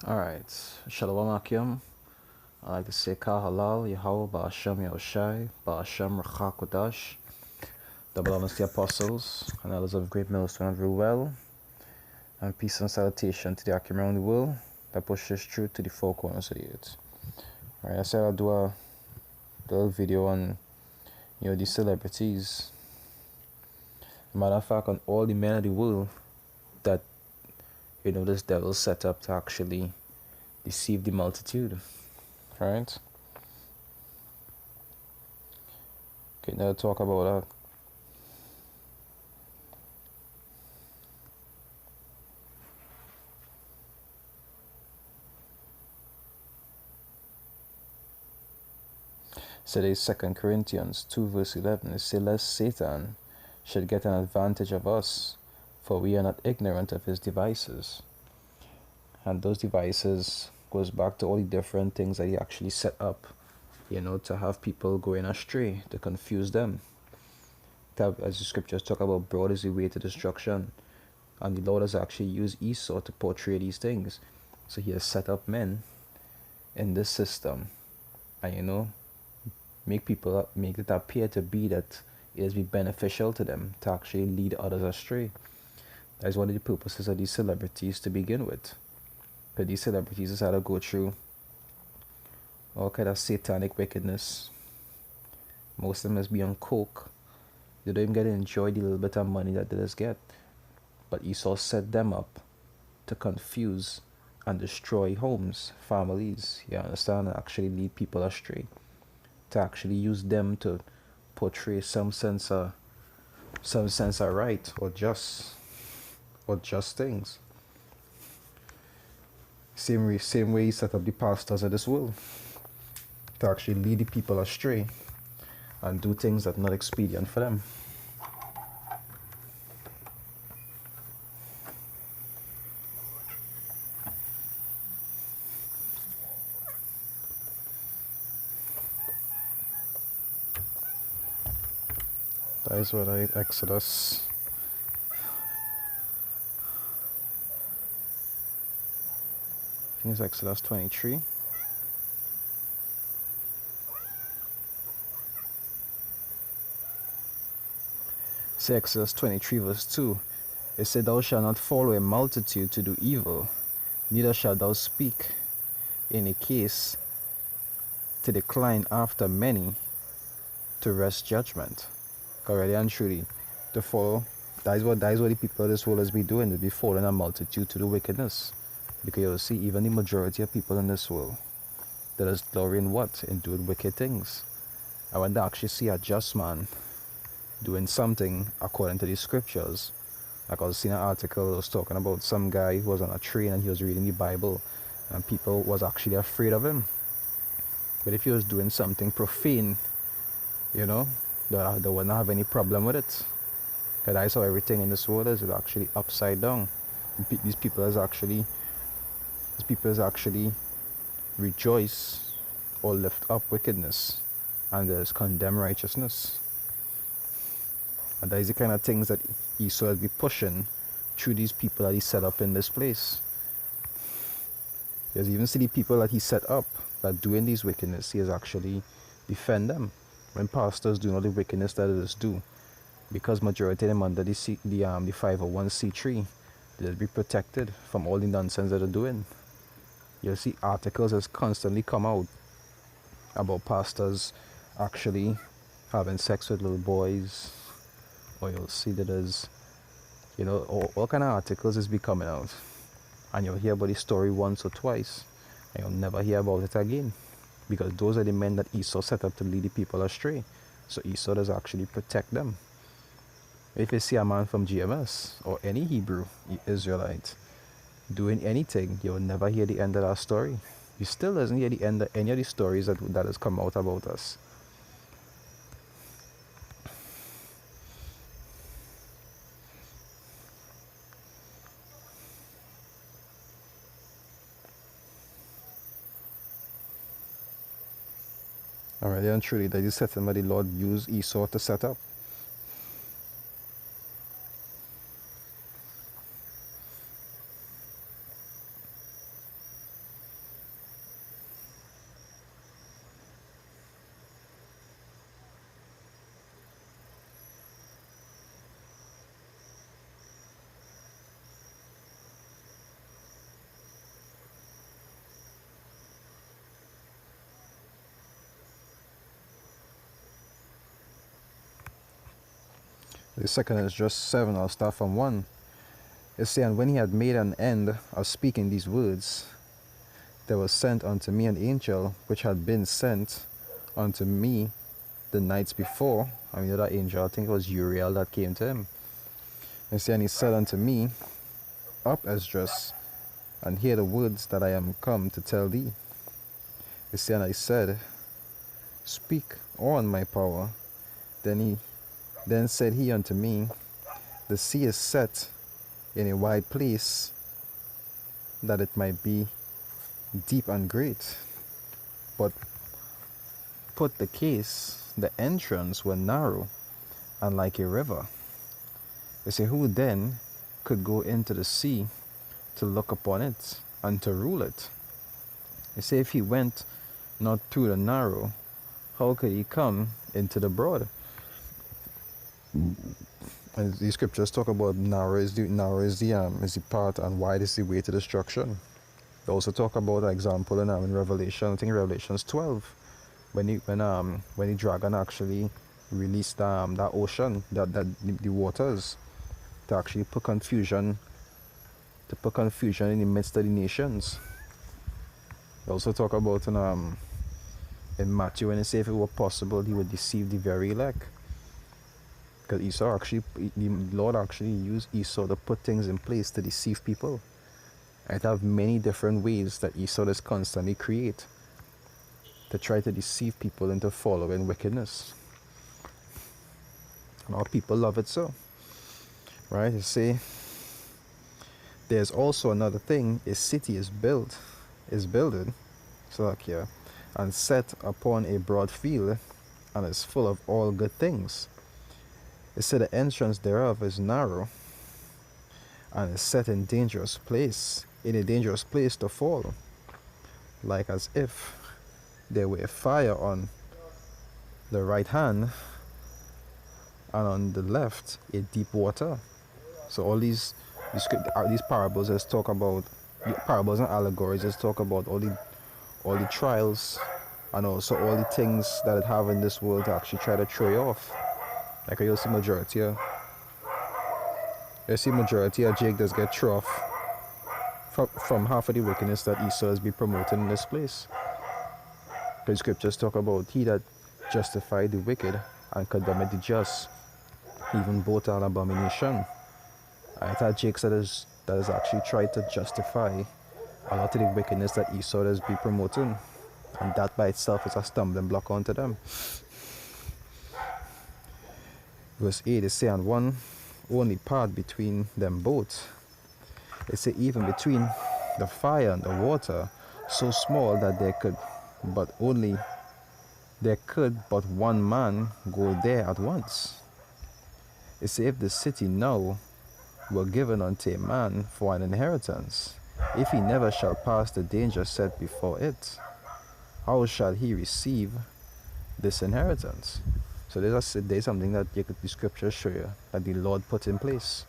Alright, Shalom Akim. I like to say Kal Halal, Yahweh, Ba'ashem Yahushai, Ba'ashem Rachakodash, double honors to the apostles, and others of great millstone and real well, and peace and salutation to the Akim around the world that pushes truth to the four corners of the earth. Alright, I said I'll do a little video on, these celebrities. Matter of fact, on all the men of the world that, this devil set up to actually deceive the multitude. Right? Okay, now talk about that. So there's 2 Corinthians 2 verse 11. It says, lest Satan should get an advantage of us, for we are not ignorant of his devices. And those devices goes back to all the different things that he actually set up, to have people going astray, to confuse them. As the scriptures talk about, broad is the way to destruction. And the Lord has actually used Esau to portray these things. So he has set up men in this system, and make it appear to be that it is be beneficial to them to actually lead others astray. That is one of the purposes of these celebrities to begin with. Because these celebrities just had to go through all kind of satanic wickedness. Most of them must be on coke. They don't even get to enjoy the little bit of money that they just get. But Esau set them up to confuse and destroy homes, families, you understand, and actually lead people astray. To actually use them to portray some sense of right or just things. Same way he set up the pastors of this world to actually lead the people astray and do things that are not expedient for them. That is what Exodus. I think it's Exodus 23. Say Exodus 23 verse 2. It said, thou shalt not follow a multitude to do evil, neither shalt thou speak in a case to decline after many to wrest judgment. Already and truly, to follow, that is what the people of this world has been doing. They be following a multitude to do wickedness. Because you'll see, even the majority of people in this world, that is glory in what? In doing wicked things. And when they actually see a just man doing something according to the scriptures, like I was seeing an article that was talking about some guy who was on a train and he was reading the Bible, and people was actually afraid of him. But if he was doing something profane, they wouldn't have any problem with it. Because that's how everything in this world is actually upside down. These people is actually rejoice or lift up wickedness, and there's condemn righteousness. And that is the kind of things that Esau will be pushing through these people that he set up in this place. There's even see the people that he set up that doing these wickedness, he has actually defend them. When pastors do all the wickedness that others do, because majority of them under the 501c3, they'll be protected from all the nonsense that they're doing. You'll see articles has constantly come out about pastors actually having sex with little boys, or you'll see that there's, all kind of articles is be coming out, and you'll hear about the story once or twice, and you'll never hear about it again. Because those are the men that Esau set up to lead the people astray. So Esau does actually protect them. If you see a man from GMS or any Hebrew Israelite doing anything, you'll never hear the end of that story. You still doesn't hear the end of any of the stories that has come out about us. Alright, and truly, that is setting by the Lord used Esau to set up. The second is just 7. I'll start from 1. It says, and when he had made an end of speaking these words, there was sent unto me an angel which had been sent unto me the nights before. I mean, that angel, I think it was Uriel that came to him. And see, and he said unto me, Up, Esdras, and hear the words that I am come to tell thee. You see, and I said, Speak on, my power. Then said he unto me, The sea is set in a wide place, that it might be deep and great. But put the case, the entrance were narrow and like a river. You say, who then could go into the sea to look upon it and to rule it? You say, if he went not through the narrow, how could he come into the broad? And the scriptures talk about narrow is the path and wide is the way to destruction. They also talk about an example in Revelation, I think Revelations 12, when the dragon actually released that ocean, the waters, to actually put confusion in the midst of the nations. They also talk about in Matthew, when they say if it were possible, he would deceive the very elect. Because the Lord actually used Esau to put things in place to deceive people. And it have many different ways that Esau does constantly create to try to deceive people into following wickedness. And our people love it so. Right? You see, there's also another thing. A city is builded, so like here, and set upon a broad field, and is full of all good things. It said the entrance thereof is narrow, and is set in a dangerous place to fall, like as if there were a fire on the right hand, and on the left a deep water. So all these parables is talk about parables and allegories is talk about all the trials and also all the things that it have in this world to actually try to throw you off. Like you'll see majority of Jake does get thrown off from half of the wickedness that Esau has been promoting in this place. Because scriptures talk about he that justified the wicked and condemned the just, even both are an abomination. I thought Jake that has actually tried to justify a lot of the wickedness that Esau has been promoting, and that by itself is a stumbling block onto them. Verse 8 is saying, one only part between them both. It say even between the fire and the water, so small that there could but one man go there at once. It say if the city now were given unto a man for an inheritance, if he never shall pass the danger set before it, how shall he receive this inheritance? So there's something that the scriptures show you that the Lord put in place.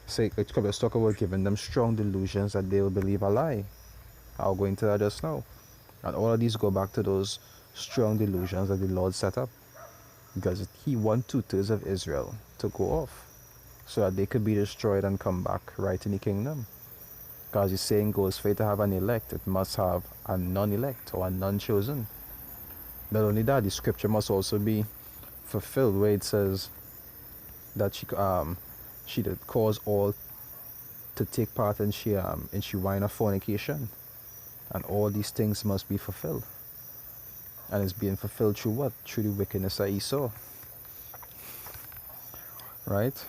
Say let's talk about giving them strong delusions that they will believe a lie. I'll go into that just now. And all of these go back to those strong delusions that the Lord set up. Because he want 2/3 of Israel to go off, so that they could be destroyed and come back right in the kingdom. Because the saying goes, for it to have an elect, it must have a non-elect or a non-chosen. Not only that, the scripture must also be fulfilled where it says that she did cause all to take part in she wine of fornication, and all these things must be fulfilled. And it's being fulfilled through what? Through the wickedness of Esau. Right?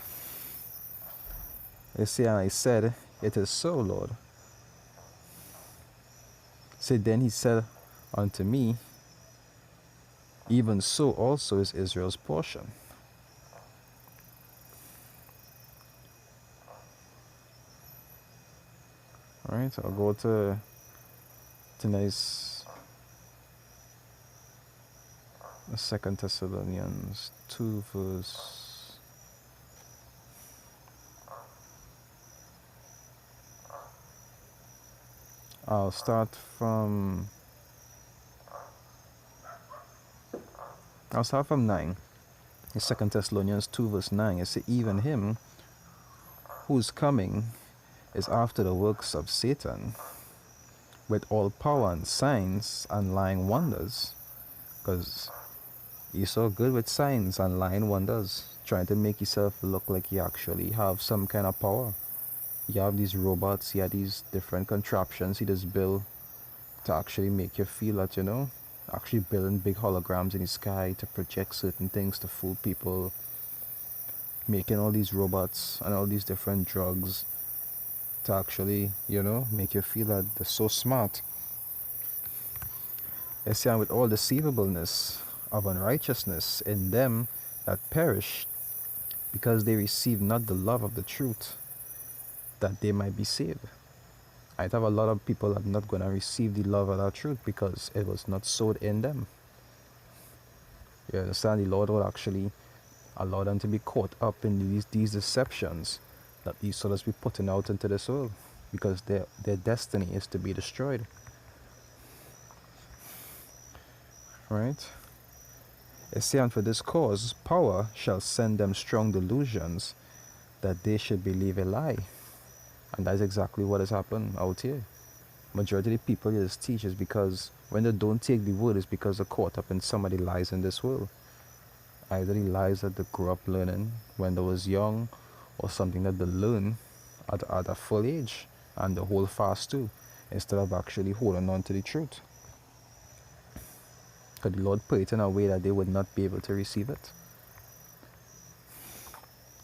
They say, and I said, it is so, Lord. Say, then he said unto me, even so also is Israel's portion. Alright, I'll go to tonight's 2 Thessalonians 2 verse. I'll start from 9. In 2 Thessalonians 2 verse 9, it says, even him whose coming is after the works of Satan, with all power and signs and lying wonders. Because he's so good with signs and lying wonders, trying to make yourself look like you actually have some kind of power. You have these robots, you have these different contraptions he just build to actually make you feel that, actually building big holograms in the sky to project certain things to fool people, making all these robots and all these different drugs to actually, make you feel that they're so smart. They say, and with all deceivableness of unrighteousness in them that perish, because they receive not the love of the truth, that they might be saved. I'd have a lot of people that are not going to receive the love of that truth because it was not sowed in them. You understand? The Lord will actually allow them to be caught up in these deceptions that these souls be putting out into this world, because their destiny is to be destroyed. Right? It says, and for this cause power shall send them strong delusions, that they should believe a lie. And that's exactly what has happened out here. Majority of the people here teach is because when they don't take the word, it's because they're caught up in some of the lies in this world. Either the lies that they grew up learning when they was young, or something that they learn at a full age and they hold fast to, instead of actually holding on to the truth. Because the Lord put it in a way that they would not be able to receive it.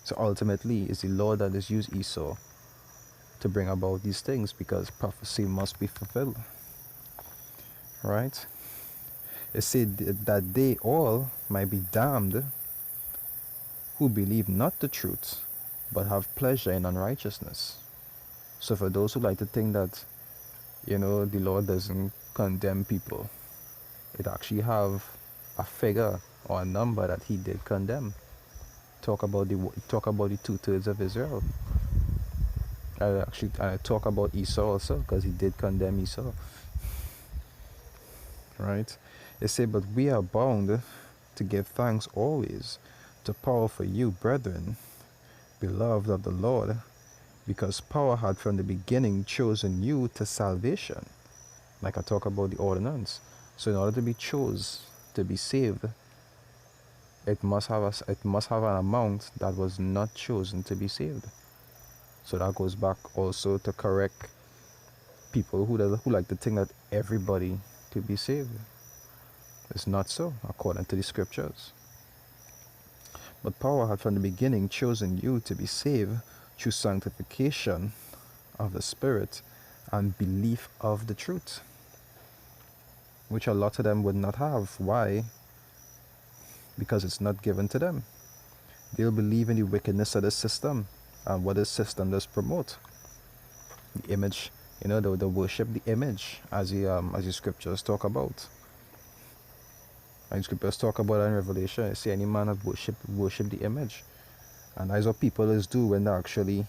So ultimately, it's the Lord that has used Esau to bring about these things, because prophecy must be fulfilled. Right? It said that they all might be damned who believe not the truth, but have pleasure in unrighteousness. So for those who like to think that, the Lord doesn't condemn people, it actually have a figure or a number that he did condemn. Talk about the 2/3 of Israel. I talk about Esau also, because he did condemn Esau. Right? It said, but we are bound to give thanks always to power for you, brethren, beloved of the Lord, because power had from the beginning chosen you to salvation. Like I talk about the ordinance. So in order to be to be saved, it must have an amount that was not chosen to be saved. So that goes back also to correct people who like to think that everybody could be saved. It's not so, according to the scriptures. But power had from the beginning chosen you to be saved through sanctification of the Spirit and belief of the truth, which a lot of them would not have. Why? Because it's not given to them. They'll believe in the wickedness of the system and what the system does promote. The image, they worship the image, as the scriptures talk about. And the scriptures talk about it in Revelation. They say any man that worship the image. And that's what people do when they actually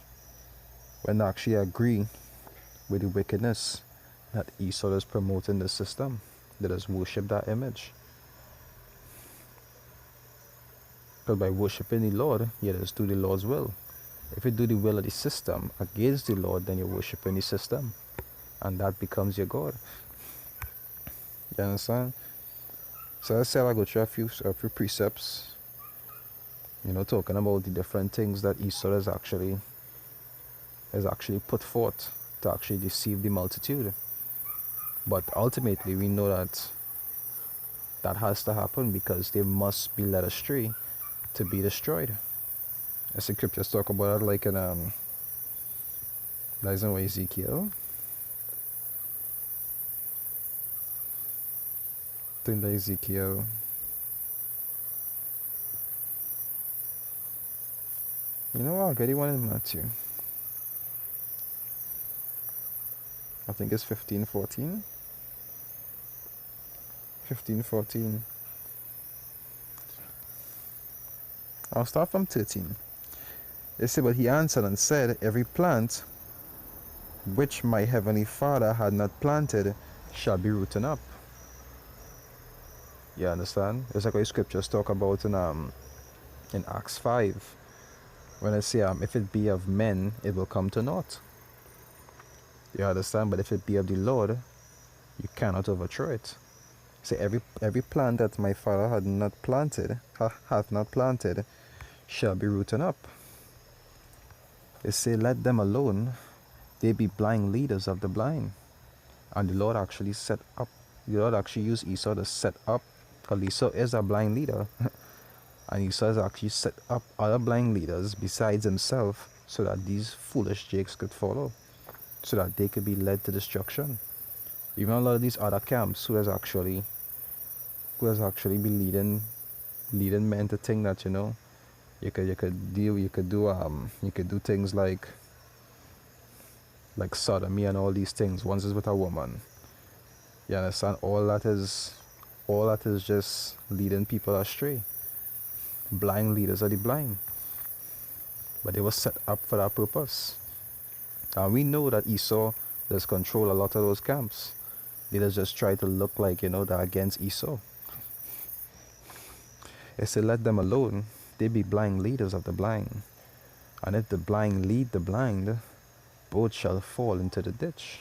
agree with the wickedness that Esau is promoting the system. They just worship that image. Because by worshiping the Lord, you just do the Lord's will. If you do the will of the system against the Lord, then you're worshiping the system. And that becomes your God. You understand? So let's say I go through a few precepts, talking about the different things that Esau has actually put forth to actually deceive the multitude. But ultimately, we know that has to happen because they must be led astray to be destroyed. As the scriptures talk about it, like in that is in Ezekiel. I think that Ezekiel. You know what? I'll get you one in Matthew. I think it's 15:14. 15:14. I'll start from 13. They say, but he answered and said, every plant which my heavenly Father had not planted shall be rooted up. You understand? It's like what the scriptures talk about in in Acts 5, when I say, if it be of men, it will come to naught. You understand? But if it be of the Lord, you cannot overthrow it. Say, every plant that my Father hath not planted, shall be rooted up. They say, let them alone. They be blind leaders of the blind. And the Lord actually used Esau to set up, because Esau is a blind leader. And Esau has actually set up other blind leaders besides himself, so that these foolish jakes could follow, so that they could be led to destruction. Even a lot of these other camps who has actually been leading men to think that, you could do things like sodomy and all these things once it's with a woman. You understand? All that is just leading people astray. Blind leaders are the blind. But they were set up for that purpose. And we know that Esau does control a lot of those camps. They just try to look like, they're against Esau. It said, let them alone. They be blind leaders of the blind. And if the blind lead the blind, both shall fall into the ditch.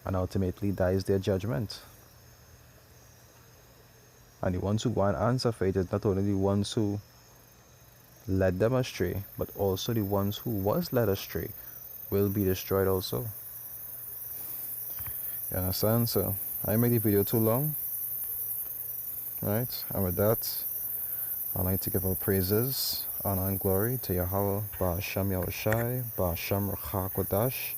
And ultimately that is their judgment. And the ones who go and answer for it is not only the ones who led them astray, but also the ones who was led astray will be destroyed also. You understand? So I made the video too long. Right? And with that, I'd like to give all praises, honor and glory to Yahweh, Ba'ashem Yahushai, Ba'ashem Ruach HaKodesh,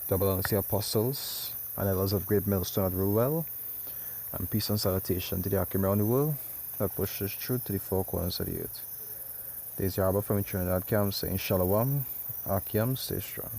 double honor to the apostles and elders of Great Millstone at Ruel, and peace and salutation to the Akim around the world that pushes truth to the four corners of the earth. This is Yahweh from Trinidad Camp saying Shalom, Akim, stay strong.